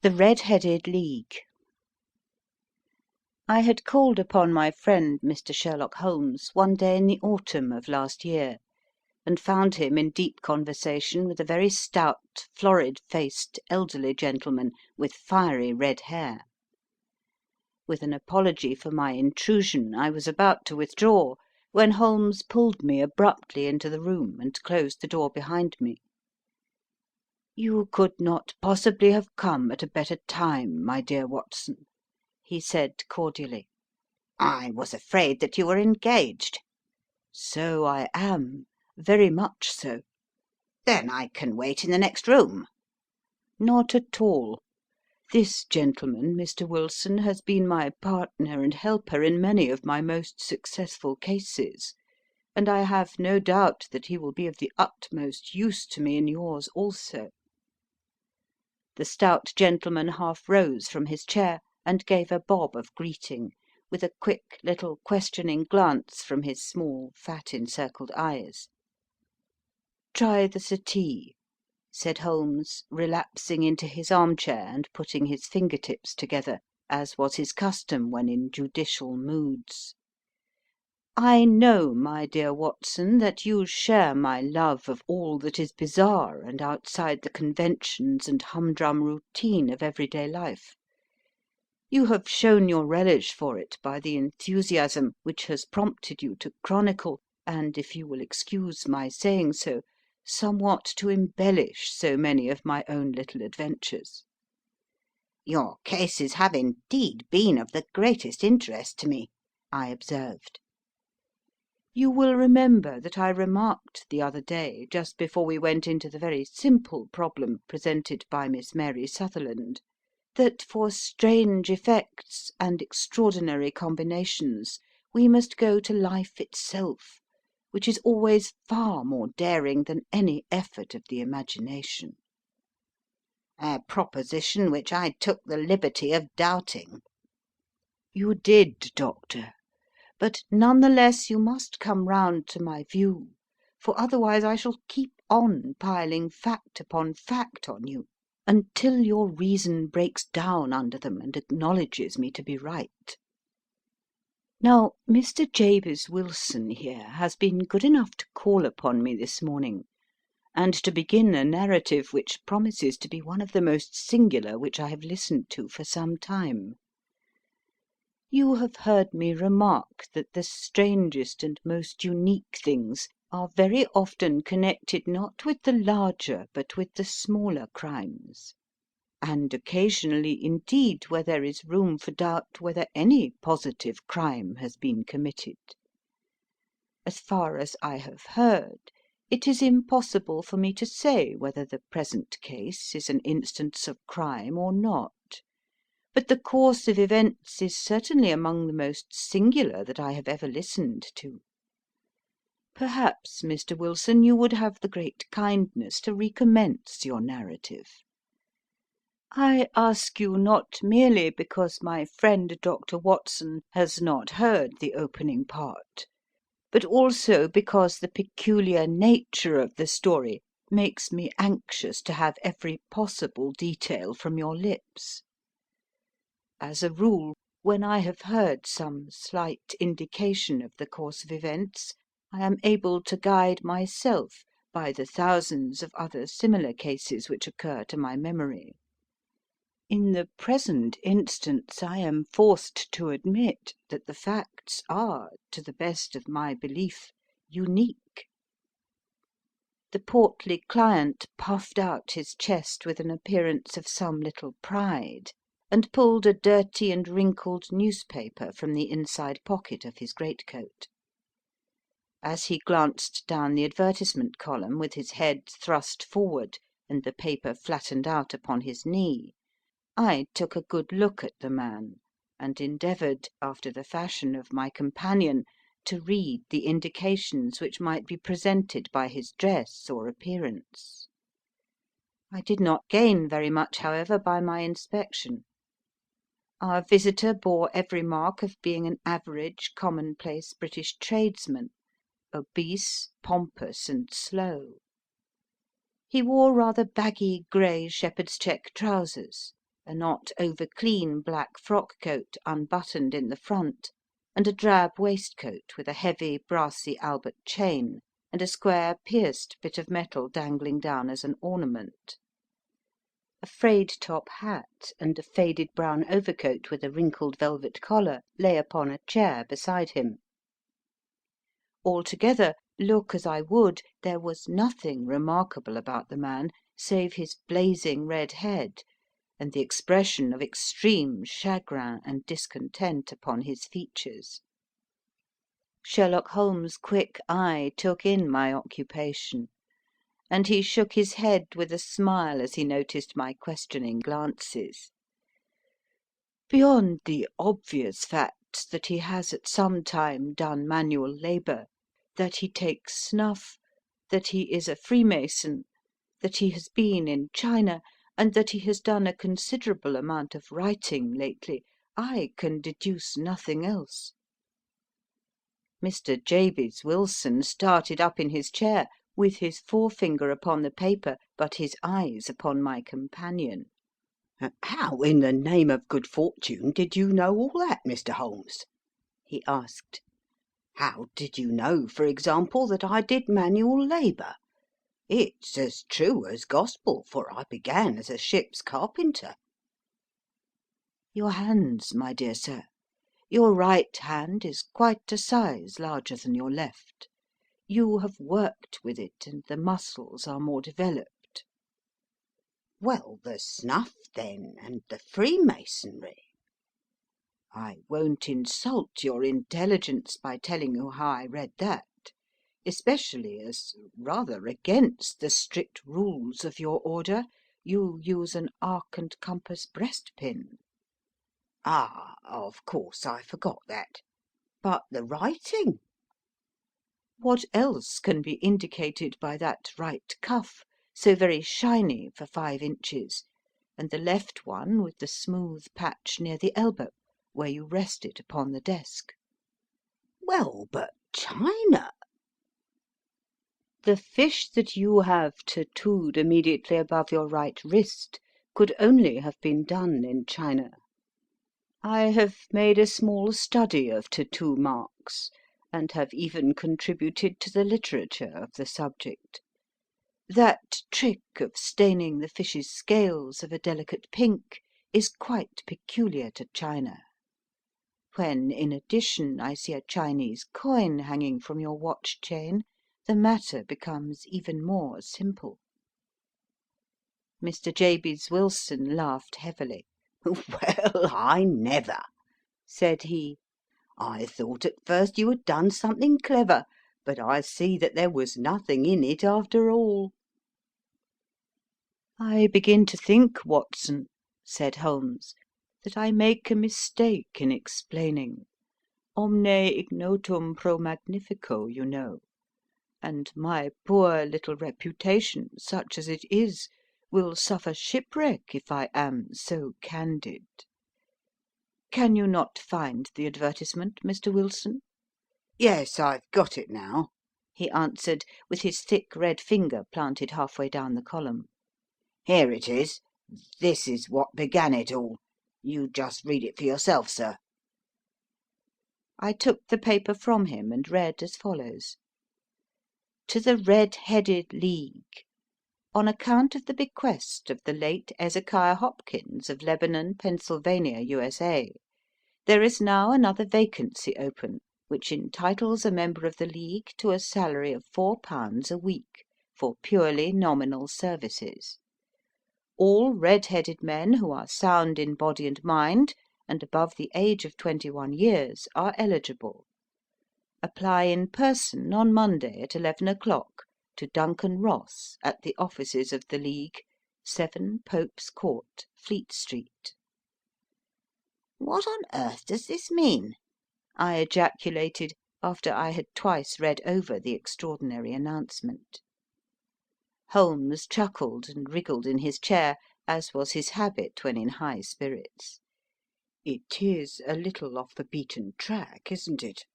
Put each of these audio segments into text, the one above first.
THE Red-Headed League. I had called upon my friend Mr. Sherlock Holmes one day in the autumn of last year, and found him in deep conversation with a very stout, florid-faced, elderly gentleman with fiery red hair. With an apology for my intrusion, I was about to withdraw, when Holmes pulled me abruptly into the room and closed the door behind me. "You could not possibly have come at a better time, my dear Watson," he said cordially. "I was afraid that you were engaged." "So I am, very much so." "Then I can wait in the next room." "Not at all. This gentleman, Mr. Wilson, has been my partner and helper in many of my most successful cases, and I have no doubt that he will be of the utmost use to me in yours also." The stout gentleman half rose from his chair and gave a bob of greeting, with a quick little questioning glance from his small, fat encircled eyes. "Try the settee," said Holmes, relapsing into his armchair and putting his fingertips together, as was his custom when in judicial moods. "I know, my dear Watson, that you share my love of all that is bizarre and outside the conventions and humdrum routine of everyday life. You have shown your relish for it by the enthusiasm which has prompted you to chronicle, and, if you will excuse my saying so, somewhat to embellish so many of my own little adventures." "Your cases have indeed been of the greatest interest to me," I observed. "You will remember that I remarked the other day, just before we went into the very simple problem presented by Miss Mary Sutherland, that for strange effects and extraordinary combinations we must go to life itself, which is always far more daring than any effort of the imagination." "A proposition which I took the liberty of doubting." "You did, Doctor. But none the less you must come round to my view, for otherwise I shall keep on piling fact upon fact on you, until your reason breaks down under them and acknowledges me to be right. Now, Mr. Jabez Wilson here has been good enough to call upon me this morning, and to begin a narrative which promises to be one of the most singular which I have listened to for some time. You have heard me remark that the strangest and most unique things are very often connected not with the larger but with the smaller crimes, and occasionally indeed where there is room for doubt whether any positive crime has been committed. As far as I have heard, it is impossible for me to say whether the present case is an instance of crime or not. But the course of events is certainly among the most singular that I have ever listened to. Perhaps, Mr. Wilson, you would have the great kindness to recommence your narrative. I ask you not merely because my friend Dr. Watson has not heard the opening part, but also because the peculiar nature of the story makes me anxious to have every possible detail from your lips. As a rule, when I have heard some slight indication of the course of events, I am able to guide myself by the thousands of other similar cases which occur to my memory. In the present instance, I am forced to admit that the facts are, to the best of my belief, unique." The portly client puffed out his chest with an appearance of some little pride, and pulled a dirty and wrinkled newspaper from the inside pocket of his greatcoat. As he glanced down the advertisement column with his head thrust forward and the paper flattened out upon his knee, I took a good look at the man, and endeavoured, after the fashion of my companion, to read the indications which might be presented by his dress or appearance. I did not gain very much, however, by my inspection. Our visitor bore every mark of being an average, commonplace British tradesman, obese, pompous, and slow. He wore rather baggy grey shepherd's check trousers, a not over clean black frock coat unbuttoned in the front, and a drab waistcoat with a heavy brassy Albert chain, and a square pierced bit of metal dangling down as an ornament. A frayed top hat and a faded brown overcoat with a wrinkled velvet collar lay upon a chair beside him. Altogether, look as I would, there was nothing remarkable about the man save his blazing red head and the expression of extreme chagrin and discontent upon his features. Sherlock Holmes' quick eye took in my occupation, and he shook his head with a smile as he noticed my questioning glances. Beyond the obvious facts that he has at some time done manual labour, that he takes snuff, that he is a Freemason, that he has been in China, and that he has done a considerable amount of writing lately, I can deduce nothing else. Mr. Jabez Wilson started up in his chair, with his forefinger upon the paper, but his eyes upon my companion. "How in the name of good fortune did you know all that, Mr. Holmes?" he asked. "How did you know, for example, that I did manual labour? It's as true as gospel, for I began as a ship's carpenter." Your hands, my dear sir. Your right hand is quite a size larger than your left. You have worked with it, and the muscles are more developed. "Well, the snuff, then, and the Freemasonry?" I won't insult your intelligence by telling you how I read that, especially as, rather against the strict rules of your order, you use an arc and compass breastpin. "Ah, of course, I forgot that. But the writing?" What else can be indicated by that right cuff, so very shiny for 5 inches, and the left one with the smooth patch near the elbow, where you rest it upon the desk? "Well, but China?" The fish that you have tattooed immediately above your right wrist could only have been done in China. I have made a small study of tattoo marks, and have even contributed to the literature of the subject. That trick of staining the fish's scales of a delicate pink is quite peculiar to China. When, in addition, I see a Chinese coin hanging from your watch chain, the matter becomes even more simple. Mr. Jabez Wilson laughed heavily. "Well, I never!" said he. "I thought at first you had done something clever, but I see that there was nothing in it after all." I begin to think, Watson, said Holmes, that I make a mistake in explaining. Omne ignotum pro magnifico, you know, and my poor little reputation, such as it is, will suffer shipwreck if I am so candid. Can you not find the advertisement, Mr. Wilson? "Yes, I've got it now," he answered, with his thick red finger planted halfway down the column. "Here it is. This is what began it all. You just read it for yourself, sir." I took the paper from him and read as follows: To the Red-Headed League. On account of the bequest of the late Ezekiah Hopkins of Lebanon, Pennsylvania, USA, there is now another vacancy open, which entitles a member of the League to a salary of £4 a week for purely nominal services. All red-headed men who are sound in body and mind, and above the age of 21 years, are eligible. Apply in person on Monday at 11 o'clock to Duncan Ross at the offices of the League, 7 Pope's Court, Fleet Street. "What on earth does this mean?" I ejaculated after I had twice read over the extraordinary announcement. Holmes chuckled and wriggled in his chair, as was his habit when in high spirits. "It is a little off the beaten track, isn't it?"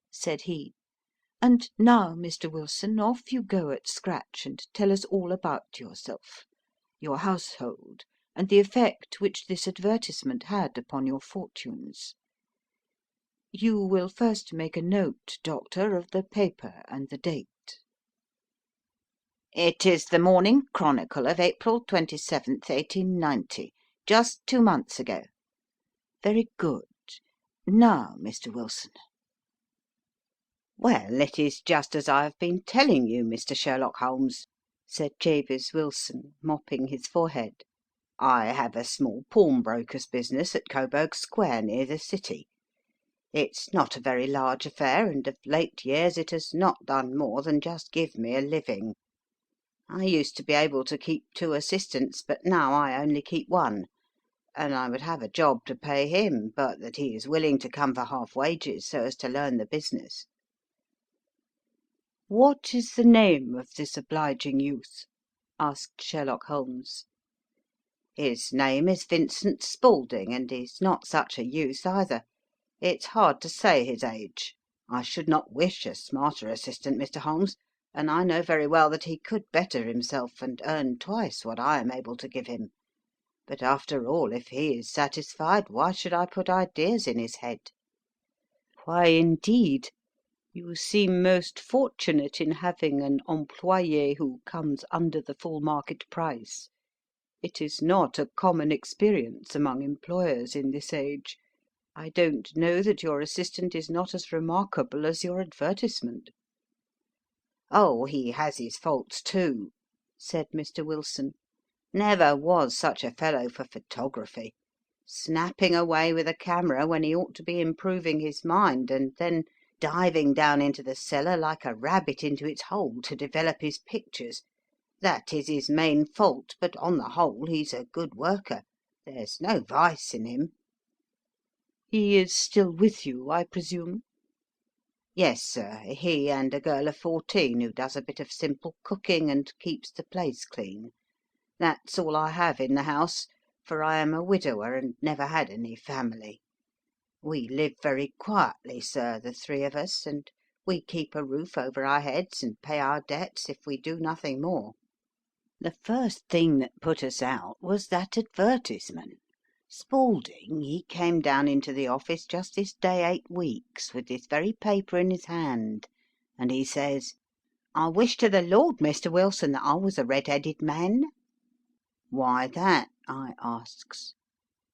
said he. And now, Mr. Wilson, off you go at scratch and tell us all about yourself, your household, and the effect which this advertisement had upon your fortunes. You will first make a note, Doctor, of the paper and the date." "It is the Morning Chronicle of April 27th, 1890, just 2 months ago." "Very good. Now, Mr. Wilson." "Well, it is just as I have been telling you, Mr. Sherlock Holmes," said Jabez Wilson, mopping his forehead. "I have a small pawnbroker's business at Coburg Square, near the city. It's not a very large affair, and of late years it has not done more than just give me a living. I used to be able to keep 2 assistants, but now I only keep 1, and I would have a job to pay him, but that he is willing to come for half wages so as to learn the business." "What is the name of this obliging youth?" asked Sherlock Holmes. "His name is Vincent Spaulding, and he's not such a youth either. It's hard to say his age. I should not wish a smarter assistant, Mr. Holmes, and I know very well that he could better himself and earn twice what I am able to give him. But after all, if he is satisfied, why should I put ideas in his head?" "Why, indeed? You seem most fortunate in having an employé who comes under the full market price. It is not a common experience among employers in this age. I don't know that your assistant is not as remarkable as your advertisement." "Oh, he has his faults too," said Mr. Wilson. "Never was such a fellow for photography. Snapping away with a camera when he ought to be improving his mind, and then diving down into the cellar like a rabbit into its hole to develop his pictures. That is his main fault, but on the whole he's a good worker. There's no vice in him." "He is still with you, I presume?" "Yes, sir, he and a girl of 14 who does a bit of simple cooking and keeps the place clean. That's all I have in the house, for I am a widower and never had any family. We live very quietly, sir, the 3 of us, and we keep a roof over our heads and pay our debts if we do nothing more." "The first thing that put us out was that advertisement. Spaulding, he came down into the office just this day 8 weeks, with this very paper in his hand, and he says, 'I wish to the Lord, Mr. Wilson, that I was a red-headed man.' 'Why that?' I asks.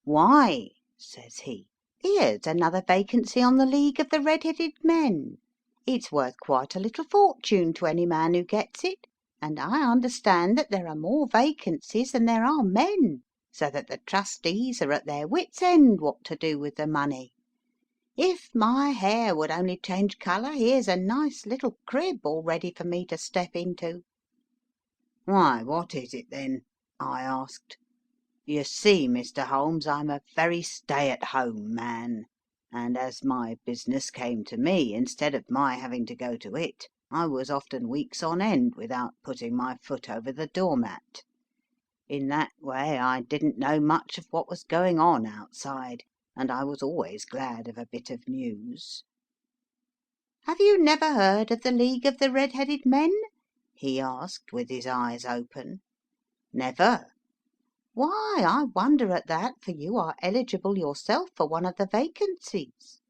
'Why,' says he, 'here's another vacancy on the League of the Red-headed Men. It's worth quite a little fortune to any man who gets it, and I understand that there are more vacancies than there are men, so that the trustees are at their wits' end what to do with the money. If my hair would only change colour, here's a nice little crib all ready for me to step into.' 'Why, what is it then?' I asked. 'You see, Mr. Holmes, I'm a very stay-at-home man, and as my business came to me instead of my having to go to it, I was often weeks on end without putting my foot over the doormat. In that way I didn't know much of what was going on outside, and I was always glad of a bit of news.' 'Have you never heard of the League of the Red-headed Men?' he asked, with his eyes open. 'Never.' 'Why, I wonder at that, for you are eligible yourself for one of the vacancies.'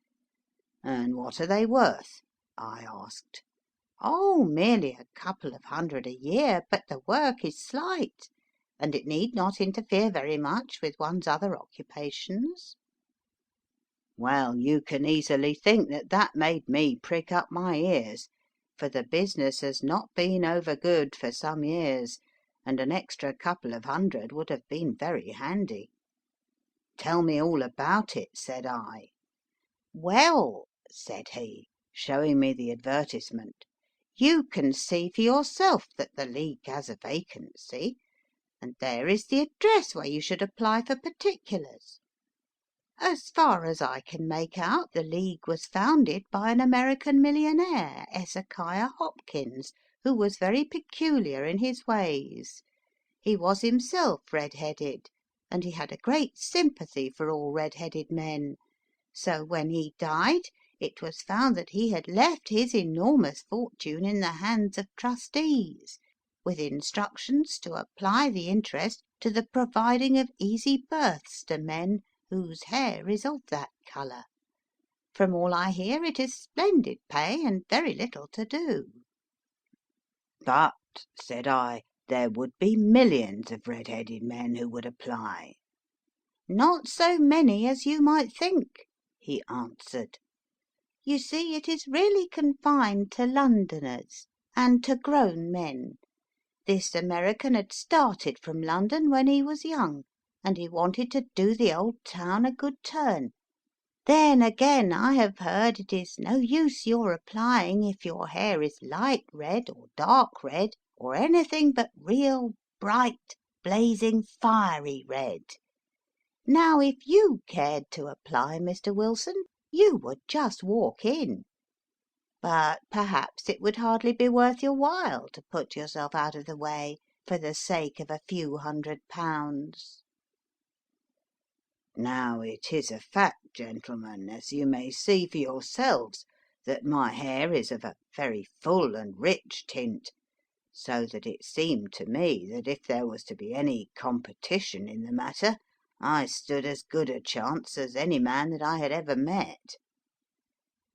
'And what are they worth?' I asked. 'Oh, merely a couple of hundred a year, but the work is slight, and it need not interfere very much with one's other occupations.' Well, you can easily think that that made me prick up my ears, for the business has not been over good for some years, and an extra couple of hundred would have been very handy. 'Tell me all about it,' said I. 'Well,' said he, showing me the advertisement, 'you can see for yourself that the League has a vacancy, and there is the address where you should apply for particulars. As far as I can make out, the League was founded by an American millionaire, Ezekiah Hopkins, who was very peculiar in his ways. He was himself red-headed, and he had a great sympathy for all red-headed men, so when he died it was found that he had left his enormous fortune in the hands of trustees, with instructions to apply the interest to the providing of easy berths to men whose hair is of that colour. From all I hear, it is splendid pay and very little to do." "But," said I, "there would be millions of red-headed men who would apply." "Not so many as you might think," he answered. "You see, it is really confined to Londoners, and to grown men. This American had started from London when he was young, and he wanted to do the old town a good turn. Then again, I have heard it is no use your applying if your hair is light red or dark red, or anything but real bright, blazing, fiery red. Now, if you cared to apply, Mr. Wilson, you would just walk in. But perhaps it would hardly be worth your while to put yourself out of the way for the sake of a few £100. Now it is a fact, gentlemen, as you may see for yourselves, that my hair is of a very full and rich tint, so that it seemed to me that if there was to be any competition in the matter, I stood as good a chance as any man that I had ever met.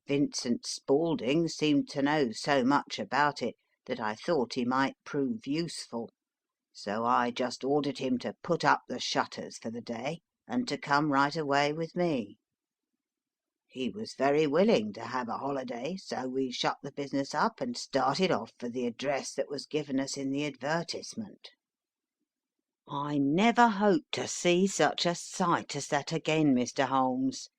Vincent Spaulding seemed to know so much about it that I thought he might prove useful, so I just ordered him to put up the shutters for the day and to come right away with me. He was very willing to have a holiday, so we shut the business up and started off for the address that was given us in the advertisement. I never hope to see such a sight as that again, Mr. Holmes.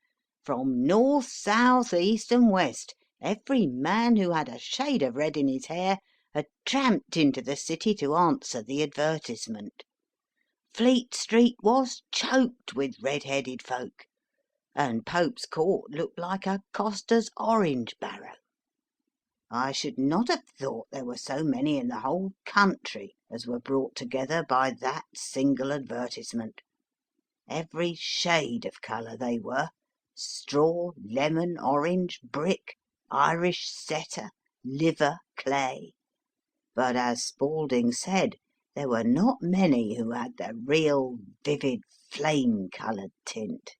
From north, south, east, and west, every man who had a shade of red in his hair had tramped into the city to answer the advertisement. Fleet Street was choked with red-headed folk, and Pope's Court looked like a coster's orange barrow. I should not have thought there were so many in the whole country as were brought together by that single advertisement. Every shade of colour they were: straw, lemon, orange, brick, Irish setter, liver, clay. But as Spaulding said, there were not many who had the real vivid flame-coloured tint.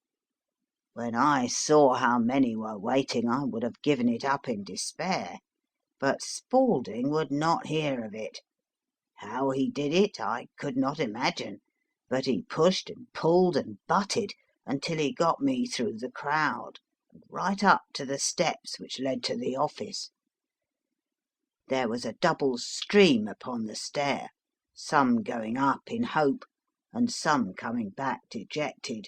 When I saw how many were waiting, I would have given it up in despair, but Spaulding would not hear of it. How he did it I could not imagine, but he pushed and pulled and butted until he got me through the crowd, and right up to the steps which led to the office. There was a double stream upon the stair, some going up in hope, and some coming back dejected,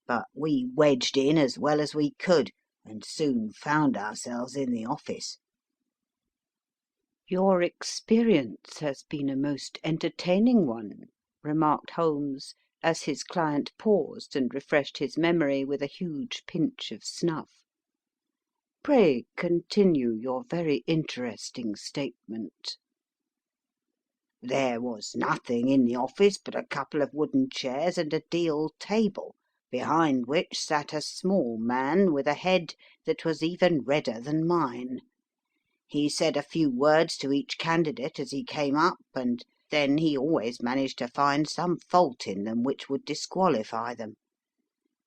but we wedged in as well as we could, and soon found ourselves in the office. "Your experience has been a most entertaining one," remarked Holmes, as his client paused and refreshed his memory with a huge pinch of snuff. "Pray continue your very interesting statement." There was nothing in the office but a couple of wooden chairs and a deal table, behind which sat a small man with a head that was even redder than mine. He said a few words to each candidate as he came up, and then he always managed to find some fault in them which would disqualify them.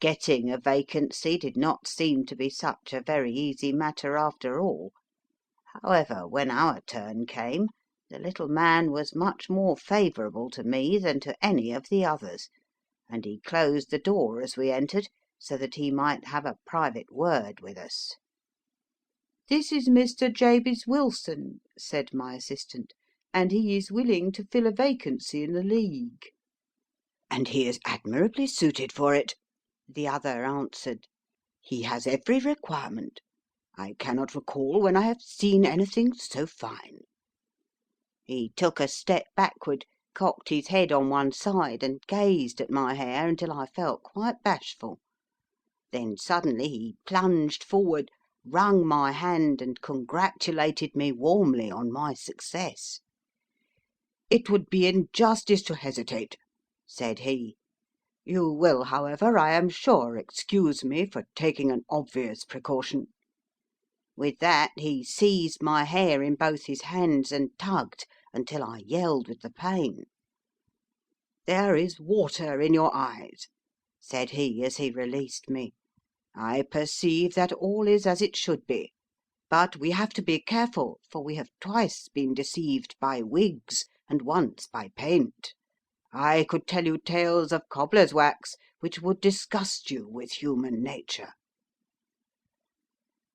Getting a vacancy did not seem to be such a very easy matter after all. However, when our turn came, the little man was much more favourable to me than to any of the others, and he closed the door as we entered so that he might have a private word with us. "This is Mr. Jabez Wilson," said my assistant, "and he is willing to fill a vacancy in the League." "And he is admirably suited for it," the other answered. "He has every requirement. I cannot recall when I have seen anything so fine." He took a step backward, cocked his head on one side, and gazed at my hair until I felt quite bashful. Then suddenly he plunged forward, wrung my hand, and congratulated me warmly on my success. "It would be injustice to hesitate," said he. "You will, however, I am sure, excuse me for taking an obvious precaution." With that he seized my hair in both his hands and tugged until I yelled with the pain. "There is water in your eyes," said he as he released me. "I perceive that all is as it should be. But we have to be careful, for we have twice been deceived by wigs and once by paint. I could tell you tales of cobbler's wax which would disgust you with human nature."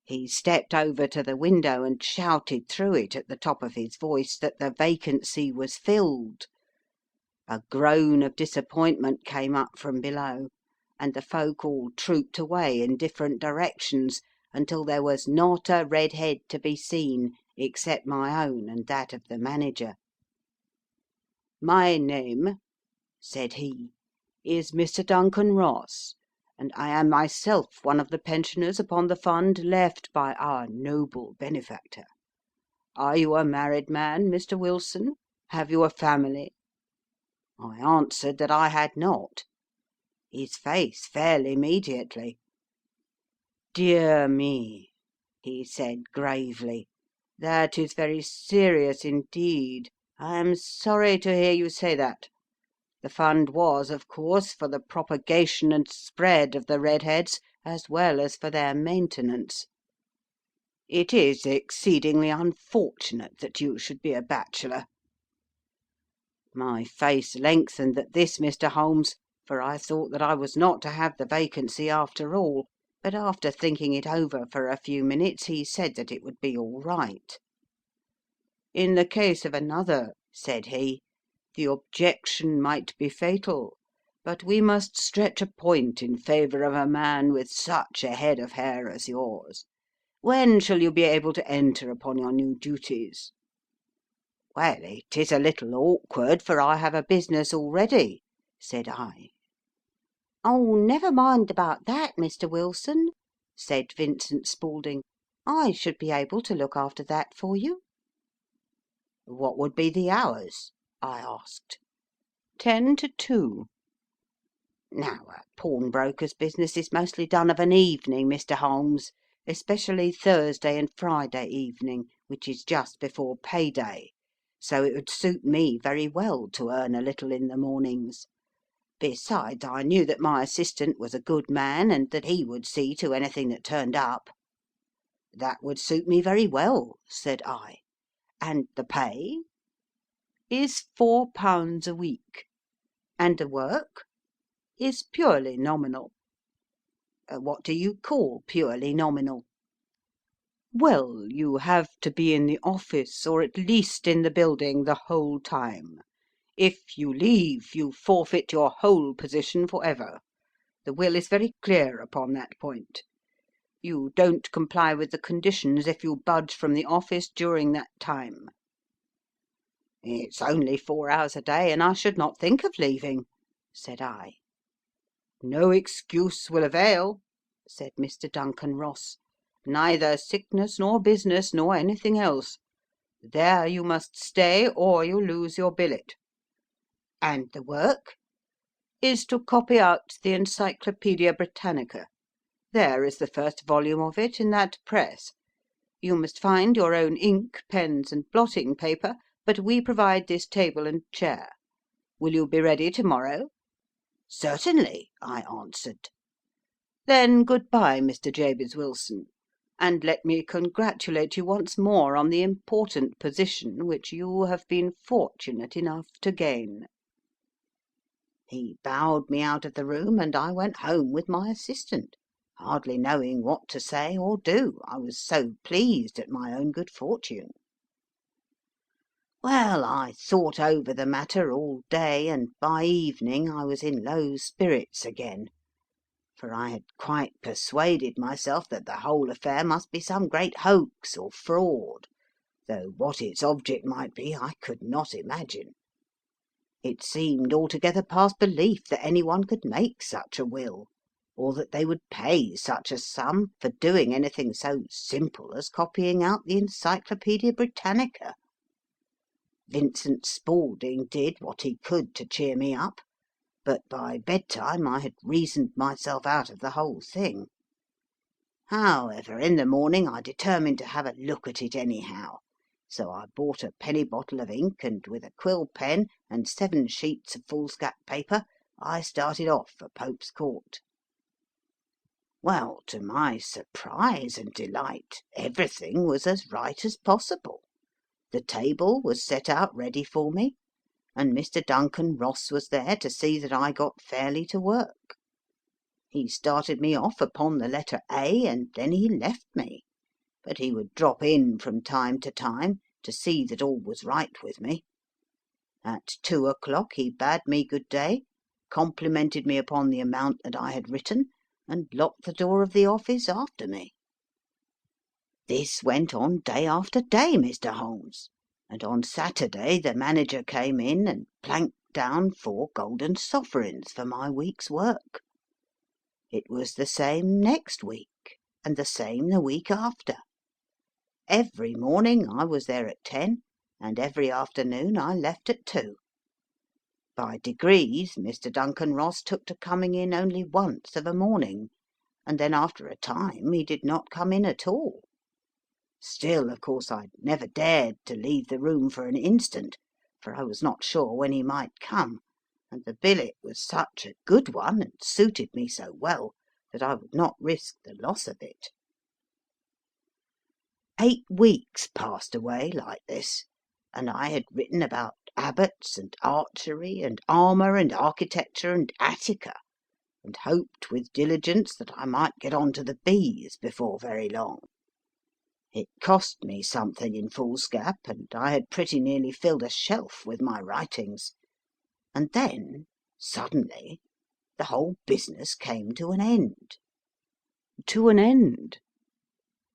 He stepped over to the window and shouted through it at the top of his voice that the vacancy was filled. A groan of disappointment came up from below, and the folk all trooped away in different directions until there was not a red head to be seen except my own and that of the manager. "My name," said he, "is Mr. Duncan Ross, and I am myself one of the pensioners upon the fund left by our noble benefactor. Are you a married man, Mr. Wilson? Have you a family?" I answered that I had not. His face fell immediately. "Dear me," he said gravely, "that is very serious indeed. I am sorry to hear you say that. The fund was, of course, for the propagation and spread of the redheads, as well as for their maintenance. It is exceedingly unfortunate that you should be a bachelor." My face lengthened at this, Mr. Holmes, for I thought that I was not to have the vacancy after all, but after thinking it over for a few minutes he said that it would be all right. "In the case of another," said he, "the objection might be fatal, but we must stretch a point in favour of a man with such a head of hair as yours. When shall you be able to enter upon your new duties?" "Well, it is a little awkward, for I have a business already," said I. "Oh, never mind about that, Mr. Wilson," said Vincent Spaulding. "I should be able to look after that for you." "What would be the hours?" I asked. 10 to 2. Now, a pawnbroker's business is mostly done of an evening, Mr. Holmes, especially Thursday and Friday evening, which is just before pay day, so it would suit me very well to earn a little in the mornings. Besides, I knew that my assistant was a good man, and that he would see to anything that turned up. "That would suit me very well," said I. "And the pay?" "Is £4 a week." "And the work?" "Is purely nominal." "What do you call purely nominal?" "Well, you have to be in the office, or at least in the building, the whole time. If you leave, you forfeit your whole position for ever. The will is very clear upon that point. You don't comply with the conditions if you budge from the office during that time." "It's only 4 hours a day, and I should not think of leaving," said I. "No excuse will avail," said Mr. Duncan Ross, "neither sickness nor business nor anything else. There you must stay, or you lose your billet." "And the work?" "Is to copy out the Encyclopaedia Britannica. There is the first volume of it in that press. You must find your own ink, pens, and blotting paper, but we provide this table and chair. Will you be ready to morrow?" "Certainly," I answered. "Then good bye, Mr. Jabez Wilson, and let me congratulate you once more on the important position which you have been fortunate enough to gain." He bowed me out of the room, and I went home with my assistant, hardly knowing what to say or do, I was so pleased at my own good fortune. Well, I thought over the matter all day, and by evening I was in low spirits again, for I had quite persuaded myself that the whole affair must be some great hoax or fraud, though what its object might be I could not imagine. It seemed altogether past belief that anyone could make such a will, or that they would pay such a sum for doing anything so simple as copying out the Encyclopaedia Britannica. Vincent Spaulding did what he could to cheer me up, but by bedtime I had reasoned myself out of the whole thing. However, in the morning I determined to have a look at it anyhow, So I bought a penny bottle of ink, and with a quill pen and 7 sheets of foolscap paper I started off for Pope's Court. Well, to my surprise and delight, everything was as right as possible. The table was set out ready for me, and Mr. Duncan Ross was there to see that I got fairly to work. He started me off upon the letter A, and then he left me, but he would drop in from time to see that all was right with me. At 2 o'clock he bade me good day, complimented me upon the amount that I had written, and locked the door of the office after me. This went on day after day, Mr. Holmes, and on Saturday the manager came in and planked down 4 golden sovereigns for my week's work. It was the same next week, and the same the week after. Every morning I was there at 10, and every afternoon I left at 2. By degrees Mr. Duncan Ross took to coming in only once of a morning, and then after a time he did not come in at all. Still, of course, I never dared to leave the room for an instant, for I was not sure when he might come, and the billet was such a good one, and suited me so well, that I would not risk the loss of it. 8 weeks passed away like this, and I had written about abbots and archery and armour and architecture and Attica, and hoped with diligence that I might get on to the bees before very long. It cost me something in foolscap, and I had pretty nearly filled a shelf with my writings, and then, suddenly, the whole business came to an end. To an end?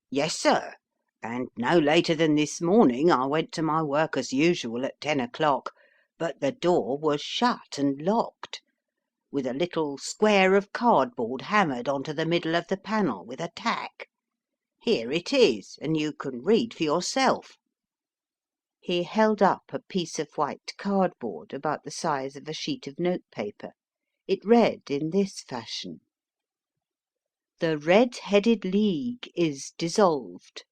Yes, sir, and no later than this morning I went to my work as usual at 10 o'clock, but the door was shut and locked, with a little square of cardboard hammered onto the middle of the panel with a tack. Here it is, and you can read for yourself. He held up a piece of white cardboard about the size of a sheet of notepaper. It read in this fashion: "The Red-Headed League is dissolved.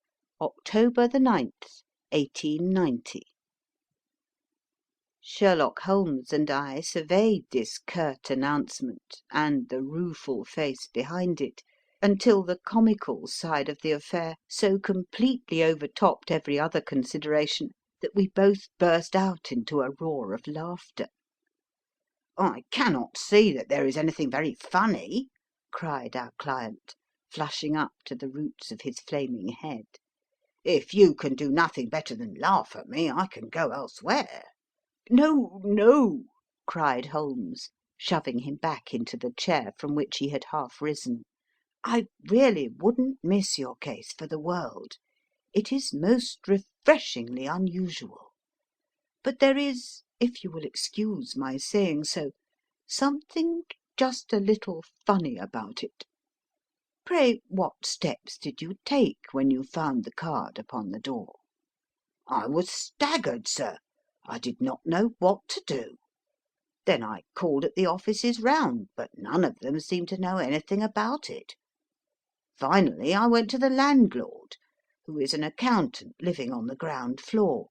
October the 9th, 1890." Sherlock Holmes and I surveyed this curt announcement, and the rueful face behind it, until the comical side of the affair so completely overtopped every other consideration that we both burst out into a roar of laughter. "I cannot see that there is anything very funny," cried our client, flushing up to the roots of his flaming head. "If you can do nothing better than laugh at me, I can go elsewhere." "No, no," cried Holmes, shoving him back into the chair from which he had half risen. "I really wouldn't miss your case for the world. It is most refreshingly unusual. But there is, if you will excuse my saying so, something just a little funny about it. Pray, what steps did you take when you found the card upon the door?" "I was staggered, sir. I did not know what to do. Then I called at the offices round, but none of them seemed to know anything about it. Finally I went to the landlord, who is an accountant living on the ground floor,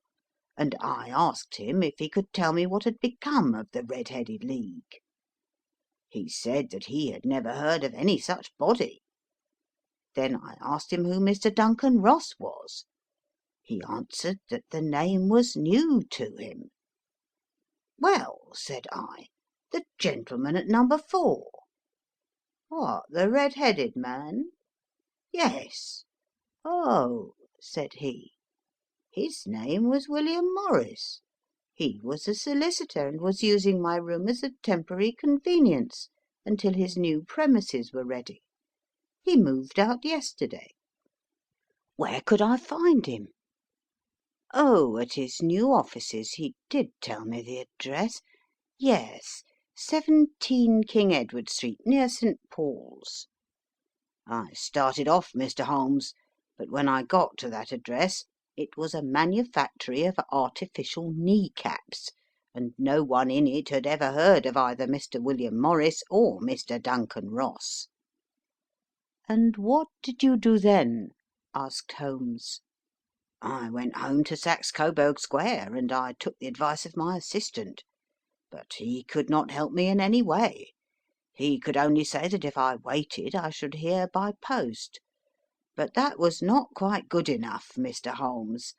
and I asked him if he could tell me what had become of the Red-Headed League. He said that he had never heard of any such body. Then I asked him who Mr. Duncan Ross was. He answered that the name was new to him. "Well," said I, "the gentleman at number 4. "What, the red-headed man?" "Yes." "Oh," said he, "his name was William Morris. He was a solicitor, and was using my room as a temporary convenience until his new premises were ready. He moved out yesterday." "Where could I find him?" "Oh, at his new offices. He did tell me the address. Yes, 17 King Edward Street, near St. Paul's." I started off, Mr. Holmes, but when I got to that address it was a manufactory of artificial knee-caps, and no one in it had ever heard of either Mr. William Morris or Mr. Duncan Ross. "And what did you do then?" asked Holmes. I went home to Saxe Coburg Square, and I took the advice of my assistant. But he could not help me in any way. He could only say that if I waited I should hear by post. But that was not quite good enough, Mr. Holmes.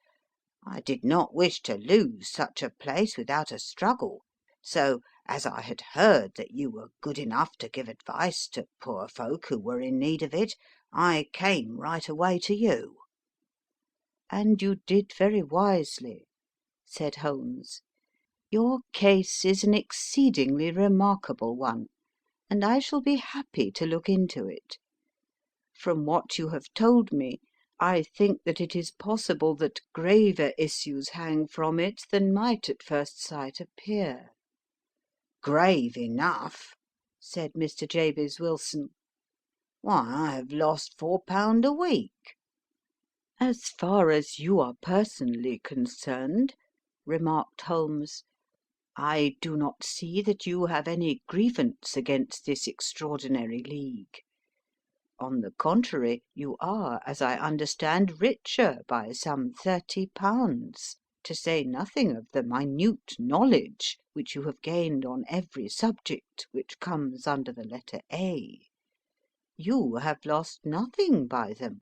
I did not wish to lose such a place without a struggle, so, as I had heard that you were good enough to give advice to poor folk who were in need of it, I came right away to you." "And you did very wisely," said Holmes. "Your case is an exceedingly remarkable one, and I shall be happy to look into it. From what you have told me, I think that it is possible that graver issues hang from it than might at first sight appear." "Grave enough," said Mr. Jabez Wilson. "Why, I have lost £4 a week." "As far as you are personally concerned," remarked Holmes, "I do not see that you have any grievance against this extraordinary league. On the contrary, you are, as I understand, richer by some £30, to say nothing of the minute knowledge which you have gained on every subject which comes under the letter A. You have lost nothing by them."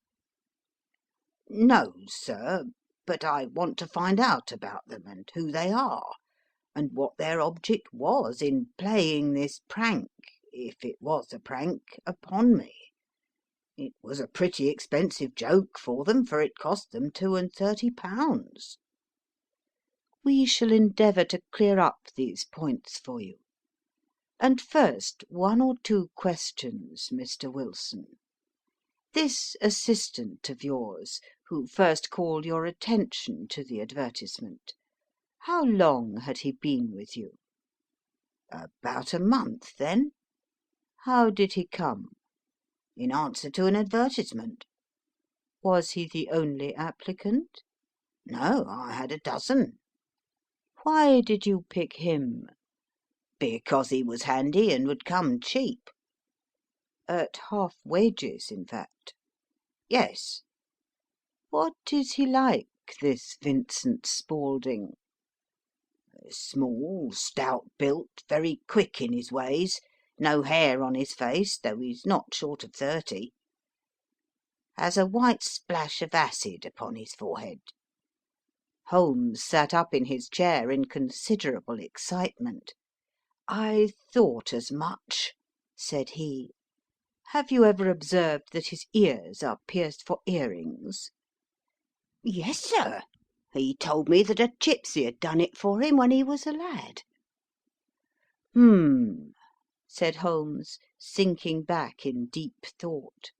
"No, sir, but I want to find out about them, and who they are, and what their object was in playing this prank, if it was a prank, upon me. It was a pretty expensive joke for them, for it cost them £32. We shall endeavour to clear up these points for you. And first, one or two questions, Mr. Wilson. This assistant of yours, who first called your attention to the advertisement, how long had he been with you?" "About a month, then." "How did he come?" "In answer to an advertisement." "Was he the only applicant?" "No, I had a dozen." "Why did you pick him?" "Because he was handy and would come cheap." "At half wages, in fact?" "Yes." "What is he like, this Vincent Spaulding?" "Small, stout built, very quick in his ways, no hair on his face, though he's not short of 30. Has a white splash of acid upon his forehead." Holmes sat up in his chair in considerable excitement. "I thought as much," said he. "Have you ever observed that his ears are pierced for earrings?" "Yes, sir. He told me that a gipsy had done it for him when he was a lad." "Hmm," said Holmes, sinking back in deep thought.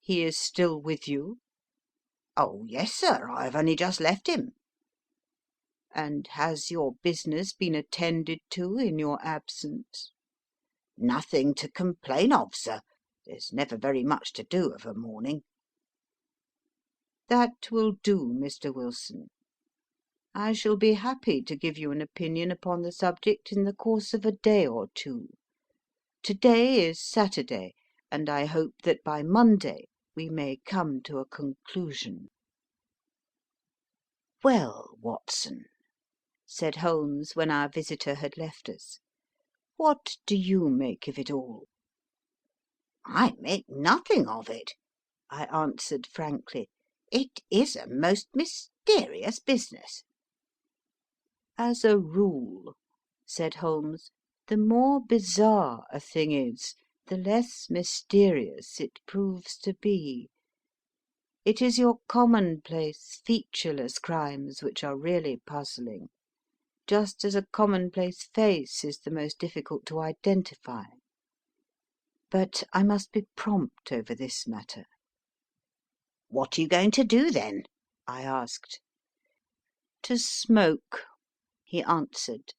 "He is still with you?" "Oh, yes, sir. I have only just left him." "And has your business been attended to in your absence?" "Nothing to complain of, sir. There's never very much to do of a morning." "That will do, Mr. Wilson. I shall be happy to give you an opinion upon the subject in the course of a day or two. To-day is Saturday, and I hope that by Monday we may come to a conclusion." "Well, Watson," said Holmes, when our visitor had left us, "what do you make of it all?" "I make nothing of it," I answered frankly. "It is a most mysterious business." "As a rule," said Holmes, "the more bizarre a thing is, the less mysterious it proves to be. It is your commonplace, featureless crimes which are really puzzling, just as a commonplace face is the most difficult to identify. But I must be prompt over this matter." "What are you going to do, then?" I asked. "To smoke," he answered.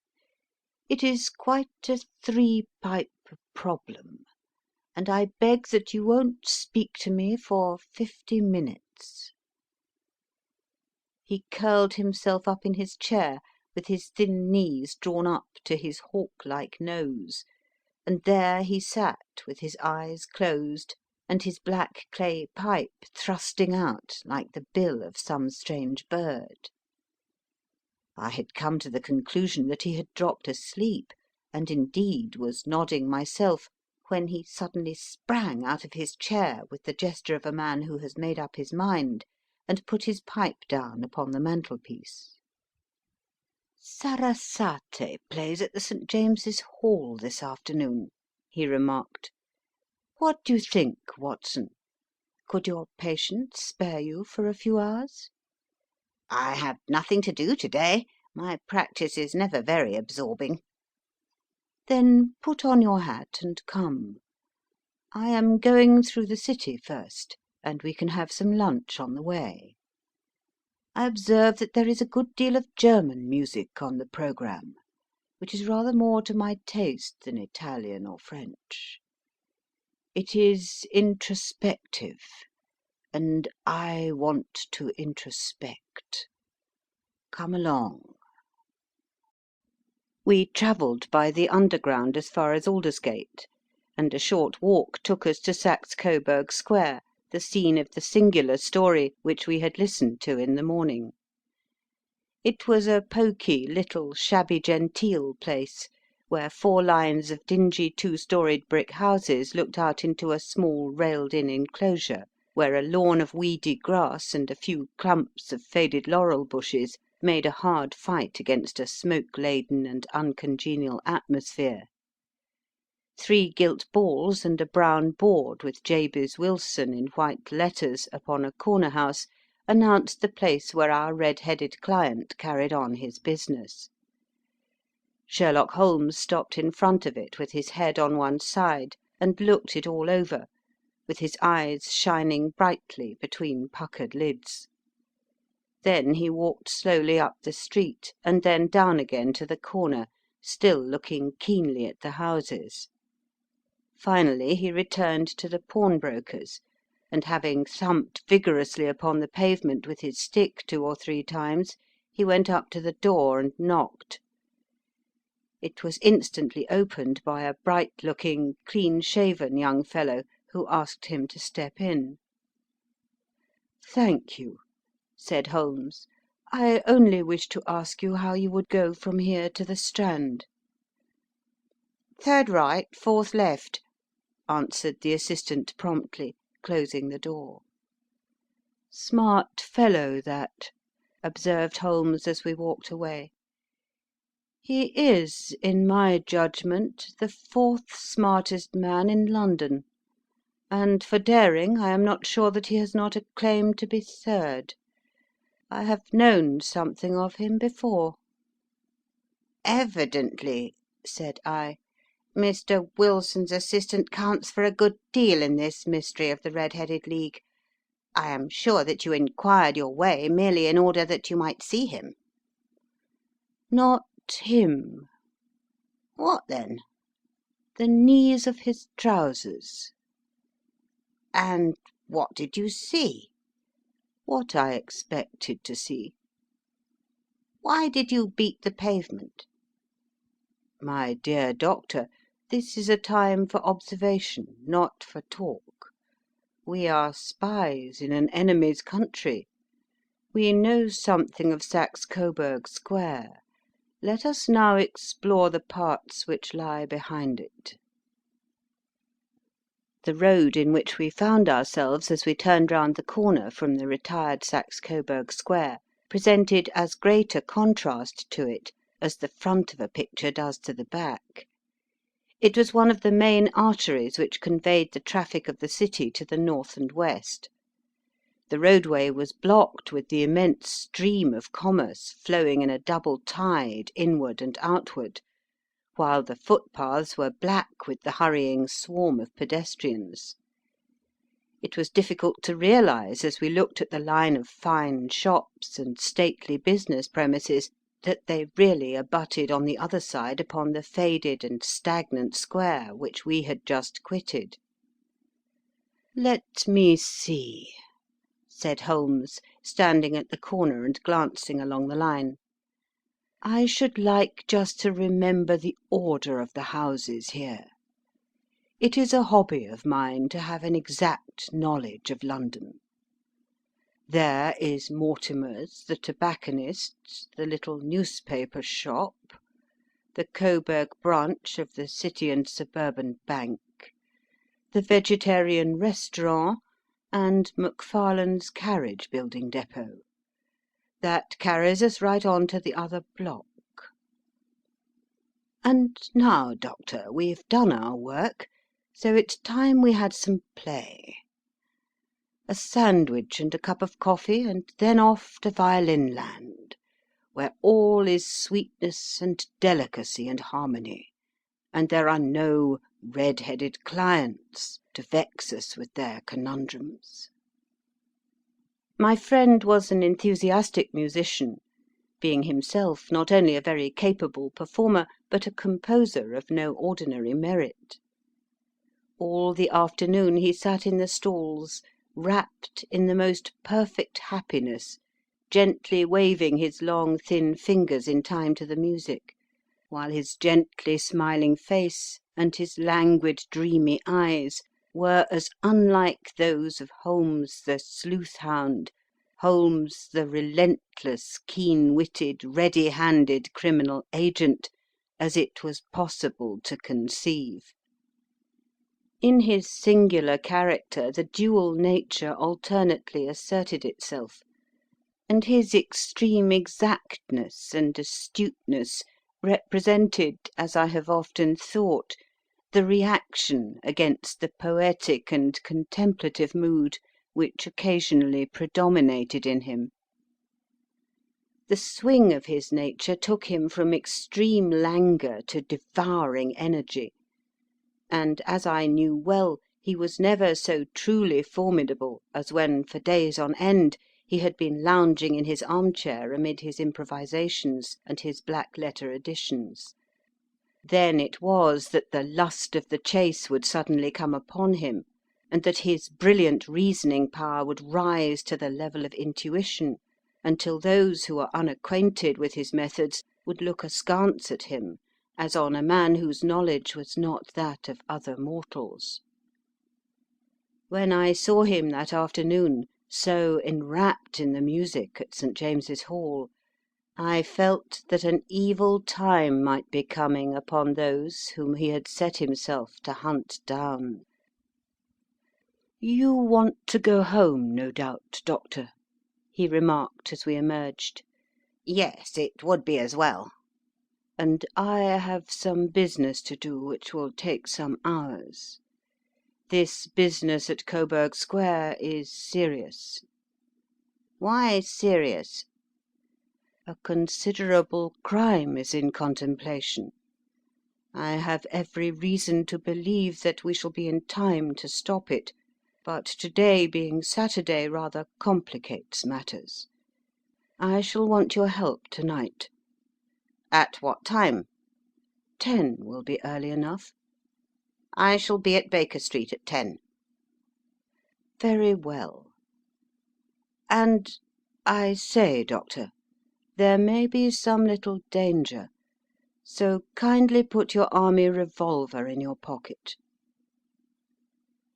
"It is quite a three-pipe problem, and I beg that you won't speak to me for 50 minutes." He curled himself up in his chair, with his thin knees drawn up to his hawk-like nose, and there he sat with his eyes closed and his black clay pipe thrusting out like the bill of some strange bird. I had come to the conclusion that he had dropped asleep, and indeed was nodding myself, when he suddenly sprang out of his chair with the gesture of a man who has made up his mind, and put his pipe down upon the mantelpiece. "Sarasate plays at the St. James's Hall this afternoon," he remarked. "What do you think, Watson? Could your patient spare you for a few hours?" "I have nothing to do to day. My practice is never very absorbing." "Then put on your hat and come. I am going through the city first, and we can have some lunch on the way. I observe that there is a good deal of German music on the programme, which is rather more to my taste than Italian or French. It is introspective, and I want to introspect. Come along." We travelled by the Underground as far as Aldersgate, and a short walk took us to Saxe Coburg Square, the scene of the singular story which we had listened to in the morning. It was a poky, little, shabby genteel place, where 4 lines of dingy 2-storied brick houses looked out into a small railed-in enclosure, where a lawn of weedy grass and a few clumps of faded laurel bushes made a hard fight against a smoke-laden and uncongenial atmosphere. 3 gilt balls and a brown board with Jabez Wilson in white letters upon a corner house announced the place where our red-headed client carried on his business. Sherlock Holmes stopped in front of it with his head on one side and looked it all over, with his eyes shining brightly between puckered lids. Then he walked slowly up the street and then down again to the corner, still looking keenly at the houses. Finally he returned to the pawnbroker's, and having thumped vigorously upon the pavement with his stick 2 or 3 times, he went up to the door and knocked. It was instantly opened by a bright-looking, clean-shaven young fellow, who asked him to step in. "Thank you," said Holmes. "I only wished to ask you how you would go from here to the Strand." "Third right, fourth left," answered the assistant promptly, closing the door. "Smart fellow, that," observed Holmes as we walked away. "He is, in my judgment, the 4th smartest man in London, and for daring I am not sure that he has not a claim to be 3rd. I have known something of him before." "Evidently," said I, "Mr. Wilson's assistant counts for a good deal in this mystery of the Red-Headed League. I am sure that you inquired your way merely in order that you might see him." "Not him." "What then?" "The knees of his trousers." "And what did you see?" "What I expected to see." "Why did you beat the pavement?" "My dear doctor, this is a time for observation, not for talk. We are spies in an enemy's country. We know something of Saxe Coburg Square. Let us now explore the parts which lie behind it." The road in which we found ourselves as we turned round the corner from the retired Saxe Coburg Square presented as great a contrast to it as the front of a picture does to the back. It was one of the main arteries which conveyed the traffic of the city to the north and west. The roadway was blocked with the immense stream of commerce flowing in a double tide inward and outward, while the footpaths were black with the hurrying swarm of pedestrians. It was difficult to realise, as we looked at the line of fine shops and stately business premises, that they really abutted on the other side upon the faded and stagnant square which we had just quitted. "Let me see," said Holmes, standing at the corner and glancing along the line. "I should like just to remember the order of the houses here. It is a hobby of mine to have an exact knowledge of London. There is Mortimer's, the tobacconist's, the little newspaper shop, the Coburg branch of the City and Suburban Bank, the vegetarian restaurant, and Macfarlane's carriage building depot. That carries us right on to the other block. And now, Doctor, we've done our work, so it's time we had some play. A sandwich and a cup of coffee, and then off to violin land, where all is sweetness and delicacy and harmony, and there are no red-headed clients to vex us with their conundrums. My friend was an enthusiastic musician, being himself not only a very capable performer, but a composer of no ordinary merit. All the afternoon he sat in the stalls, wrapped in the most perfect happiness, gently waving his long thin fingers in time to the music, while his gently smiling face and his languid dreamy eyes were as unlike those of Holmes the sleuth-hound, Holmes the relentless, keen-witted, ready-handed criminal agent, as it was possible to conceive. In his singular character the dual nature alternately asserted itself, and his extreme exactness and astuteness represented, as I have often thought, the reaction against the poetic and contemplative mood which occasionally predominated in him. The swing of his nature took him from extreme languor to devouring energy, and, as I knew well, he was never so truly formidable as when, for days on end, he had been lounging in his armchair amid his improvisations and his black-letter editions. Then it was that the lust of the chase would suddenly come upon him, and that his brilliant reasoning power would rise to the level of intuition, until those who are unacquainted with his methods would look askance at him, as on a man whose knowledge was not that of other mortals. When I saw him that afternoon, so enwrapped in the music at St. James's Hall, I felt that an evil time might be coming upon those whom he had set himself to hunt down. "You want to go home, no doubt, Doctor," he remarked as we emerged. "Yes, it would be as well." "And I have some business to do which will take some hours. This business at Coburg Square is serious." "Why serious?" "A considerable crime is in contemplation. I have every reason to believe that we shall be in time to stop it, but to-day being Saturday rather complicates matters. I shall want your help to-night." "At what time?" 10 will be early enough." "I shall be at Baker Street at 10." "Very well. And, I say, Doctor, there may be some little danger, so kindly put your army revolver in your pocket."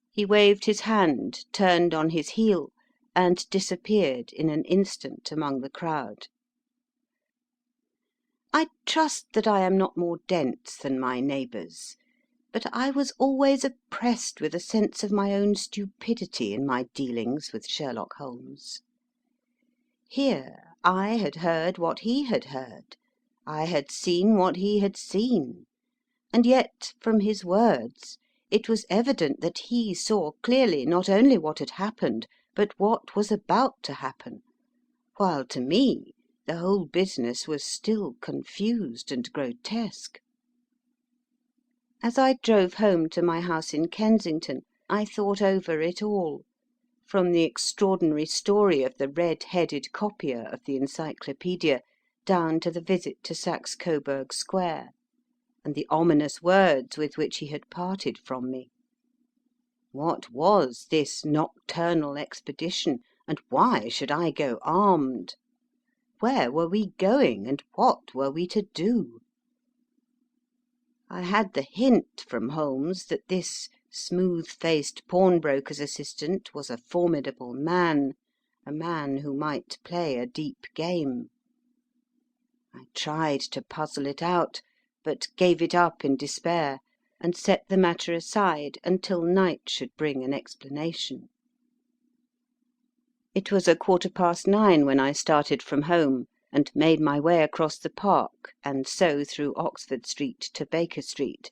He waved his hand, turned on his heel, and disappeared in an instant among the crowd. I trust that I am not more dense than my neighbours, but I was always oppressed with a sense of my own stupidity in my dealings with Sherlock Holmes. Here I had heard what he had heard, I had seen what he had seen, and yet, from his words, it was evident that he saw clearly not only what had happened, but what was about to happen, while to me the whole business was still confused and grotesque. As I drove home to my house in Kensington, I thought over it all, from the extraordinary story of the red-headed copier of the Encyclopaedia down to the visit to Saxe Coburg Square, and the ominous words with which he had parted from me. What was this nocturnal expedition, and why should I go armed? Where were we going, and what were we to do? I had the hint from Holmes that this smooth-faced pawnbroker's assistant was a formidable man, a man who might play a deep game. I tried to puzzle it out, but gave it up in despair, and set the matter aside until night should bring an explanation. It was 9:15 when I started from home, and made my way across the park, and so through Oxford Street to Baker Street.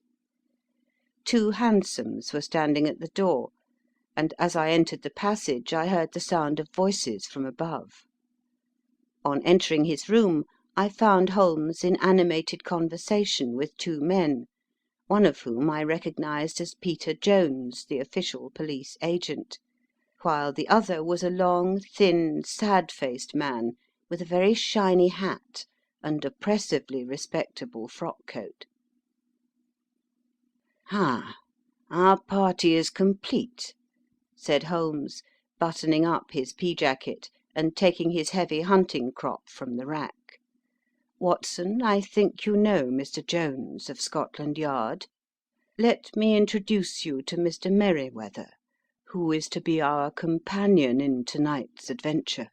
Two hansoms were standing at the door, and as I entered the passage I heard the sound of voices from above. On entering his room, I found Holmes in animated conversation with two men, one of whom I recognised as Peter Jones, the official police agent, while the other was a long, thin, sad-faced man with a very shiny hat and oppressively respectable frock-coat. "Ah, our party is complete," said Holmes, buttoning up his pea-jacket and taking his heavy hunting crop from the rack. "Watson, I think you know Mr. Jones, of Scotland Yard. Let me introduce you to Mr. Merryweather, who is to be our companion in to-night's adventure."